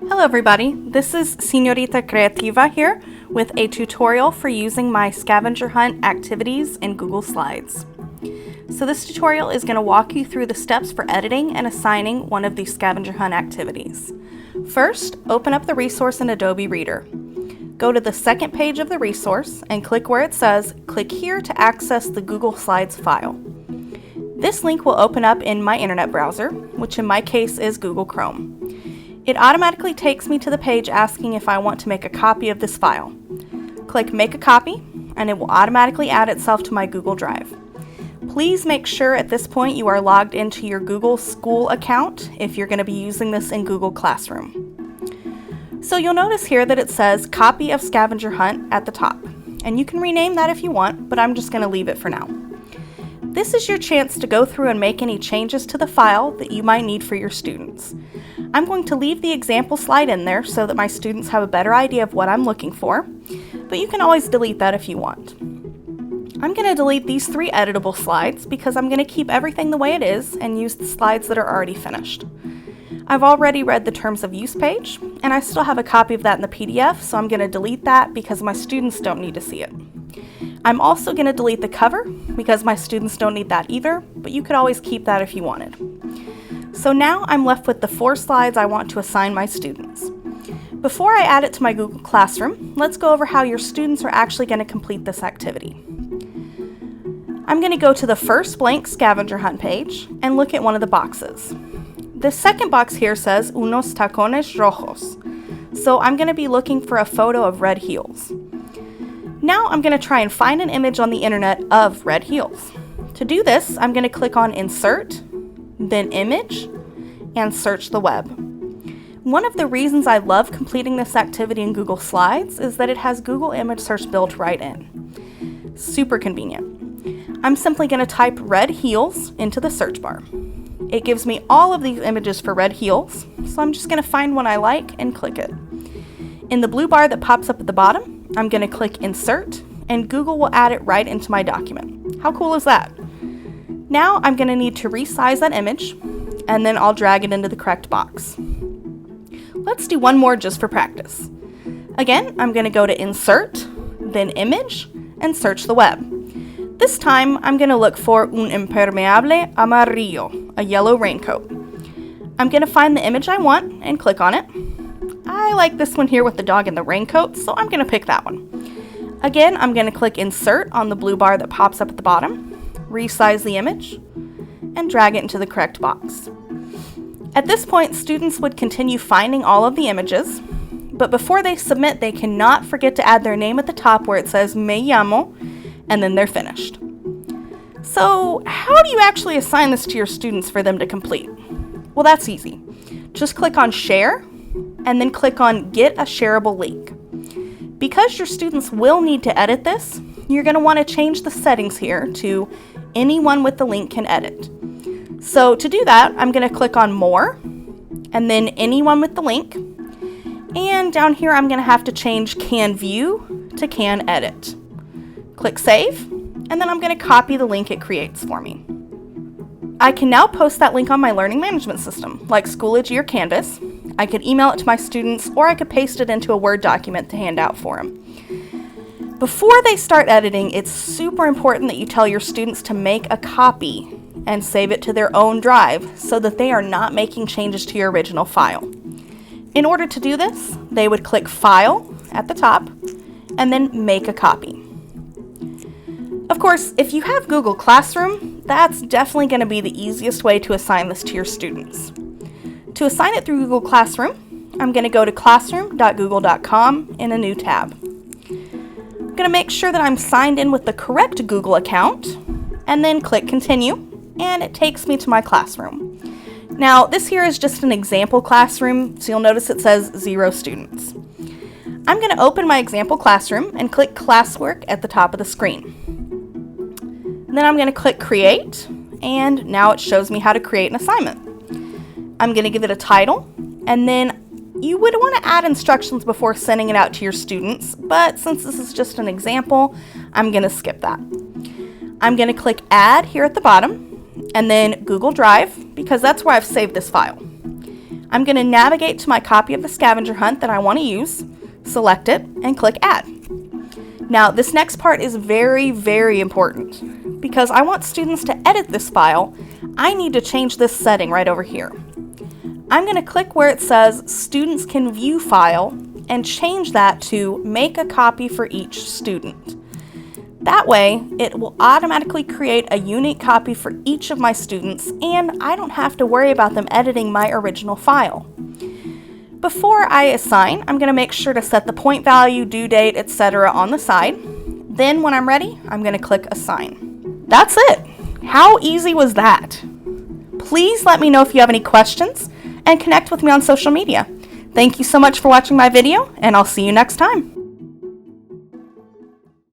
Hello everybody, this is Senorita Creativa here with a tutorial for using my scavenger hunt activities in Google Slides. So this tutorial is going to walk you through the steps for editing and assigning one of these scavenger hunt activities. First, open up the resource in Adobe Reader. Go to the second page of the resource and click where it says, click here to access the Google Slides file. This link will open up in my internet browser, which in my case is Google Chrome. It automatically takes me to the page asking if I want to make a copy of this file. Click Make a Copy, and it will automatically add itself to my Google Drive. Please make sure at this point you are logged into your Google School account if you're going to be using this in Google Classroom. So you'll notice here that it says Copy of Scavenger Hunt at the top, and you can rename that if you want, but I'm just going to leave it for now. This is your chance to go through and make any changes to the file that you might need for your students. I'm going to leave the example slide in there so that my students have a better idea of what I'm looking for, but you can always delete that if you want. I'm going to delete these 3 editable slides because I'm going to keep everything the way it is and use the slides that are already finished. I've already read the terms of use page, and I still have a copy of that in the PDF, so I'm going to delete that because my students don't need to see it. I'm also going to delete the cover because my students don't need that either, but you could always keep that if you wanted. So now I'm left with the 4 slides I want to assign my students. Before I add it to my Google Classroom, let's go over how your students are actually going to complete this activity. I'm going to go to the first blank scavenger hunt page and look at one of the boxes. The second box here says unos tacones rojos, so I'm going to be looking for a photo of red heels. Now I'm going to try and find an image on the internet of red heels. To do this, I'm going to click on Insert, then Image, and search the web. One of the reasons I love completing this activity in Google Slides is that it has Google Image Search built right in. Super convenient. I'm simply going to type red heels into the search bar. It gives me all of these images for red heels, so I'm just going to find one I like and click it. In the blue bar that pops up at the bottom, I'm going to click Insert, and Google will add it right into my document. How cool is that? Now I'm going to need to resize that image, and then I'll drag it into the correct box. Let's do one more just for practice. Again, I'm going to go to Insert, then Image, and search the web. This time, I'm going to look for un impermeable amarillo, a yellow raincoat. I'm going to find the image I want and click on it. I like this one here with the dog in the raincoat, so I'm going to pick that one. Again, I'm going to click Insert on the blue bar that pops up at the bottom, resize the image, and drag it into the correct box. At this point, students would continue finding all of the images, but before they submit, they cannot forget to add their name at the top where it says Me llamo, and then they're finished. So, how do you actually assign this to your students for them to complete? Well, that's easy. Just click on Share, and then click on Get a Shareable Link. Because your students will need to edit this, you're going to want to change the settings here to anyone with the link can edit. So to do that, I'm going to click on More, and then anyone with the link. And down here, I'm going to have to change Can View to Can Edit. Click Save, and then I'm going to copy the link it creates for me. I can now post that link on my learning management system, like Schoology or Canvas. I could email it to my students, or I could paste it into a Word document to hand out for them. Before they start editing, it's super important that you tell your students to make a copy and save it to their own drive so that they are not making changes to your original file. In order to do this, they would click File at the top and then Make a Copy. Of course, if you have Google Classroom, that's definitely going to be the easiest way to assign this to your students. To assign it through Google Classroom, I'm going to go to classroom.google.com in a new tab. I'm going to make sure that I'm signed in with the correct Google account, and then click Continue, and it takes me to my classroom. Now, this here is just an example classroom, so you'll notice it says 0 students. I'm going to open my example classroom and click Classwork at the top of the screen. Then I'm going to click Create, and now it shows me how to create an assignment. I'm going to give it a title, and then you would want to add instructions before sending it out to your students, but since this is just an example, I'm going to skip that. I'm going to click Add here at the bottom, and then Google Drive, because that's where I've saved this file. I'm going to navigate to my copy of the scavenger hunt that I want to use, select it, and click Add. Now, this next part is very, very important. Because I want students to edit this file, I need to change this setting right over here. I'm going to click where it says Students Can View File and change that to Make a Copy for Each Student. That way, it will automatically create a unique copy for each of my students, and I don't have to worry about them editing my original file. Before I assign, I'm going to make sure to set the point value, due date, etc. on the side. Then when I'm ready, I'm going to click Assign. That's it! How easy was that? Please let me know if you have any questions and connect with me on social media. Thank you so much for watching my video, and I'll see you next time.